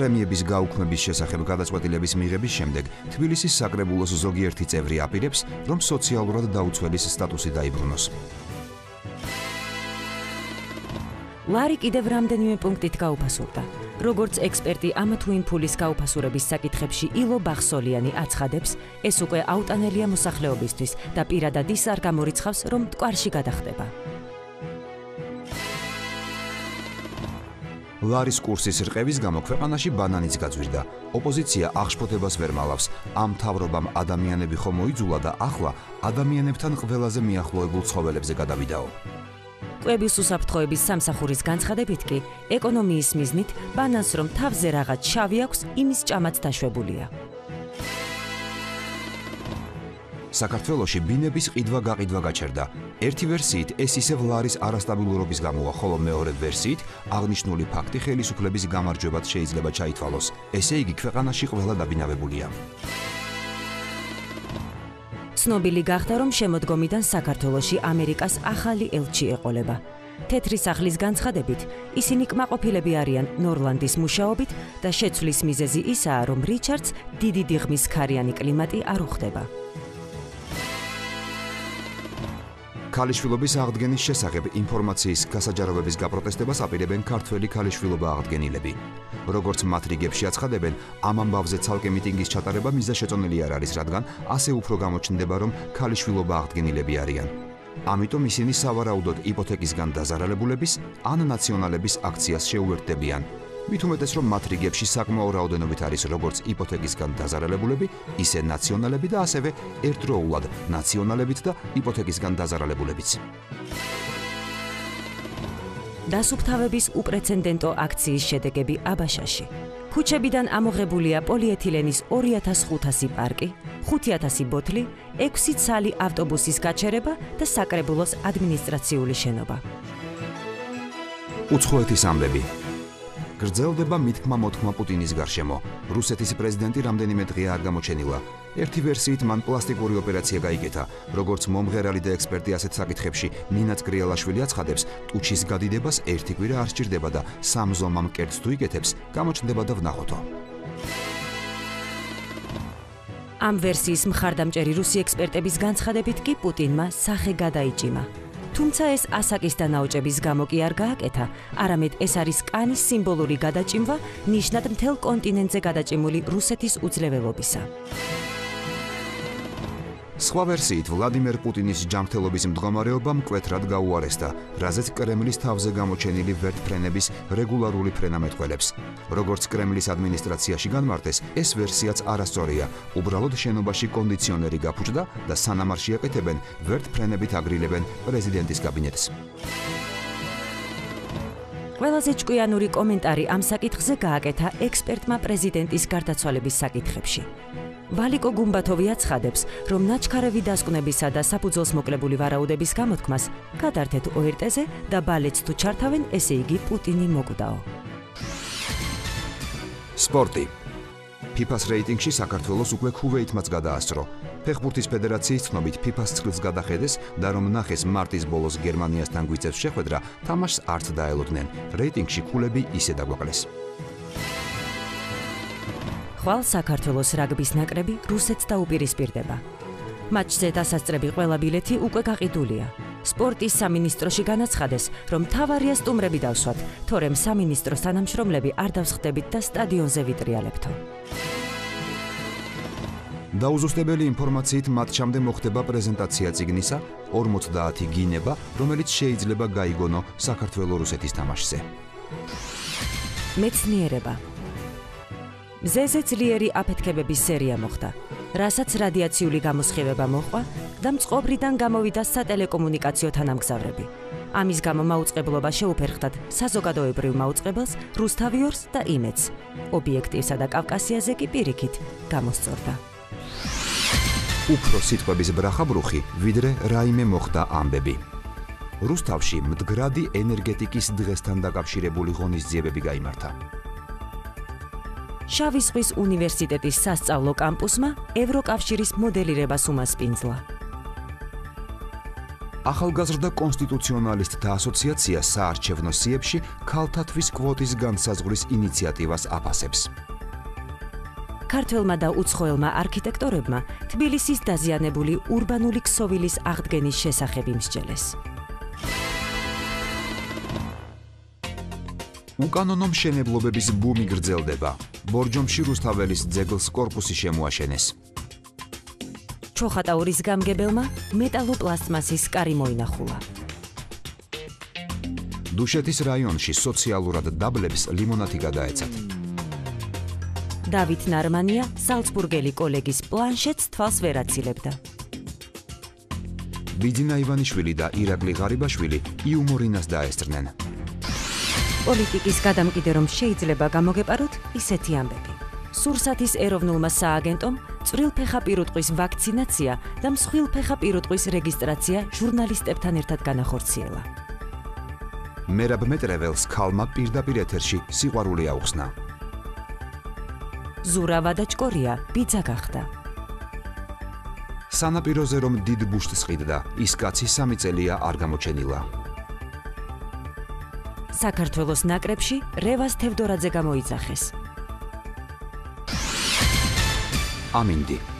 პრემიების გაუქმების შესახებ გადაწყვეტილების მიღების შემდეგ თბილისის საკრებულოს ზოგიერთი წევრი აპირებს, რომ სოციალურად დაუცველის სტატუსი დაიბრუნოს. ლარი კიდევ რამდენიმე პუნქტით გაუფასურდა. როგორც ექსპერტი ამა თუ იმ ფულის გაუფასურების საკითხებში ილო ბახსოლიანი აცხადებს, ეს უკვე აუტანელია მოსახლეობისთვის და პირადად ის არ გამორიცხავს, რომ მტკვარში გადახდება. ლარის კურსის რყევის გამო ქვეყანაში ბანანიც გაძვირდა. ოპოზიცია აღშფოთებას ვერ მალავს. ამ მთავრობამ ადამიანები ხომ მოიძულა და ახლა ადამიანებთან ყველაზე მიახლოებულ ცხოველებზე გადავიდაო. კვების უსაფრთხოების სამსახურის განცხადებით კი, ეკონომიის მიზნით ბანანს რომ თავზე რაღაც შავი აქვს, იმის ჭამაც დაშვებულია. საქართველოში ბინების ყიდვა-გაყიდვა გაჩერდა. ერთი ვერსიით ეს ისევ ლარის არასტაბილურობის გამოა, ხოლო მეორე ვერსიით აღნიშნული ფაქტი ხელისუფლების გამარჯვებად შეიძლება ჩაითვალოს. ესე იგი ქვეყანაში ყველა დაბინავებულია. ცნობილი გახდა, რომ შემოდგომიდან საქართველოში ამერიკას ახალი ელჩი ეყოლება. თეთრი სახლის განცხადებით, ისინი კმაყოფილები არიან ნორლანდის მუშაობით და შეცვლის მიზეზი ისაა, რომ რიჩარდს დიდი დიღმის ქარიანი კლიმატი არ უხდება. ქალიშვილობის აღდგენის შესახებ ინფორმაციის გასაჯაროვების გაპროტესტებას აპირებენ ქართველი ქალიშვილობა აღდგენილები. როგორც მათ რიგებში აცხადებენ, ამ ამბავზე ცალკე მიტინგის ჩატარება მიზანშეწონილი არ არის, რადგან ასე უფრო გამოჩნდება, რომ ქალიშვილობა აღდგენილები არიან. ამიტომ ისინი სავარაუდოდ იპოთეკისგან დაზარალებულების ან ნაციონალების აქციას შეუერთდებიან. მით უმეტეს, რომ მათ რიგებში საკმაო რაოდენობით არის როგორც იპოთეკისგან დაზარალებულები, ისე ნაციონალები და ასევე ერთდროულად ნაციონალებით და იპოთეკისგან დაზარალებულებიც. დასუფთავების უპრეცედენტო აქციის შედეგები აბაშაში. ქუჩებიდან ამოღებულია პოლიეთილენის 2500 პარკი, 5000 ბოთლი, 6 ცალი ავტობუსის გაჩერება და საკრებულოს ადმინისტრაციული შენობა. უცხოეთის ამბები. გრძელდება მითქმა-მოთქმა პუტინის გარშემო. რუსეთის პრეზიდენტი რამდენიმე დღეა არ გამოჩენილა. ერთი ვერსიით მან პლასტიკური ოპერაცია გაიკეთა. როგორც მომღერალი და ექსპერტი ასეთ საკითხებში ნინა წკრიელაშვილი აცხადებს, ტუჩის გადიდებას ერთი კვირა არ სჭირდება და სამ ზომამ კერძს თუ იკეთებს, გამოჩნდება და ვნახოთო. ამ ვერსიის მხარდამჭერი რუსი ექსპერტების განცხადებით კი პუტინმა სახე გადაიჭიმა. თუმცა ეს ასაკის დანაოჭების გამო კი არ გააკეთა, არამედ ეს არის კანის სიმბოლური გადაჭიმვა ნიშნად მთელ კონტინენტზე გადაჭიმული რუსეთის უძლეველობისა. სხვა ვერსიით ვლადიმერ პუტინის ჯანმრთელობის მდგომარეობა მკვეთრად გაუარესდა, რაზეც კრემლის თავზე გამოჩენილი ვერტფრენების რეგულარული ფრენა მეტყველებს. როგორც კრემლის ადმინისტრაციაში განმარტეს, ეს ვერსიაც არასწორია. უბრალოდ შენობაში კონდიციონერი გაფუჭდა და სანამ არ შეაკეთებენ, ვერტფრენებით აგრილებენ პრეზიდენტის კაბინეტს. ყველაზე ჭკვიანური კომენტარი ამ საკითხზე გააკეთა ექსპერტმა პრეზიდენტის გარდაცვალების საკითხებში. ვალიკო გუმბათოვი აცხადებს, რომ ნაჩქარევი დასკვნებისა და საფუძველს მოკლებული ვარაუდების გამოთქმას გადართეთ ORT-ზე და ბალეტს თუ ჩართავენ, ესე იგი პუტინი მოკვდაო. სპორტი. FIFA-ს რეიტინგში საქართველოს უკვე ქუვეითმაც გადაასწრო. ფეხბურთის ფედერაციის ცნობით FIFA-ს წყილს გადახედეს და რომ ნახეს მარტის ბოლოს გერმანიასთან გვიწევს შეხვედრა, თამაშს არც დაელოდნენ. რეიტინგში ქულები ისე დაგვაკლეს. ხვალ საქართველოს რაგბის ნაკრები რუსეთს დაუპირისპირდება. მატჩზე დასასწრები ყველა ბილეთი უკვე გაყიდულია. სპორტის სამინისტროში განაცხადეს, რომ თავარია სტუმრები დავსვათ, თორემ სამინისტროს თანამშრომლები არ დავსხდებით და სტადიონზე ვიტრიალებთო. დაუზუსტებელი ინფორმაციით მატჩამდე მოხდება პრეზენტაცია წიგნისა 50 გინება, რომელიც შეიძლება გაიგონო საქართველო-რუსეთის თამაშზე. მეცნიერება. მზეზე ძლიერი აფეთქებების სერია მოხდა, რასაც რადიაციული გამოსხივება მოჰყვა და მწყობრიდან გამოვიდა სატელეკომუნიკაციო თანამგზავრები. ამის გამო მაუწყებლობა შეუფერხდათ საზოგადოებრივ მაუწყებელს, რუსთავიორს და იმედს. ობიექტივსა და კავკასიაზე კი პირიქით გამოსწორდა. უფრო სიტყვების ბრახაბრუხი, ვიდრე რაიმე მოხდა ამბები. რუსთავში მდგრადი ენერგეტიკის დღესთან დაკავშირებული ღონისძიებები გაიმართა. შავი ზღვის უნივერსიტეტის სასწავლო კამპუსმა ევროკავშირის მოდელირებას უმასპინძლა. ახალგაზრდა კონსტიტუციონალისტთა ასოციაცია საარჩევნო სიებში ქალთათვის კვოტის განსაზღვრის ინიციატივას აფასებს. ქართველმა და უცხოელმა არქიტექტორებმა თბილისის დაზიანებული ურბანული ქსოვილის აღდგენის შესახებ იმსჯელეს. უკანონო მშენებლობების ბუმი გრძელდება. ბორჯომში რუსთაველის ძეგლს კორპუსი შემოაშენეს. ჩოხატაურის გამგებელმა მეტალოპლასტმასის კარი მოინახულა. დუშეთის რაიონში სოციალურად დაბლებს ლიმონათი გადაეცათ. დავით ნარმანია ზალცბურგელი კოლეგის პლანშეტს თვალს ვერ აცილებდა. ბიძინა ივანიშვილი და ირაკლი ღარიბაშვილი იუმორინას დაესწრნენ. პოლიტიკის გადამკიდე რომ შეიძლება გამოგეპაროთ ისეთი ამბები. სურსათის ეროვნულმა სააგენტომ წვრილფეხა პირუტყვის ვაქცინაცია და მსხვილფეხა პირუტყვის რეგისტრაცია ჟურნალისტებთან ერთად განახორციელა. მერაბ მეტრეველს ქალმა პირდაპირ ეთერში სიყვარული აუხსნა. ზურავა და ჭკორია ბიძა გახდა. სანაპიროზე რომ დიდ ბუშტს ყიდდა, ის კაცი 3 წელია არ გამოჩენილა. საქართველოს ნაკრებში რევას თევდორაძე გამოიძახეს. ამინდი.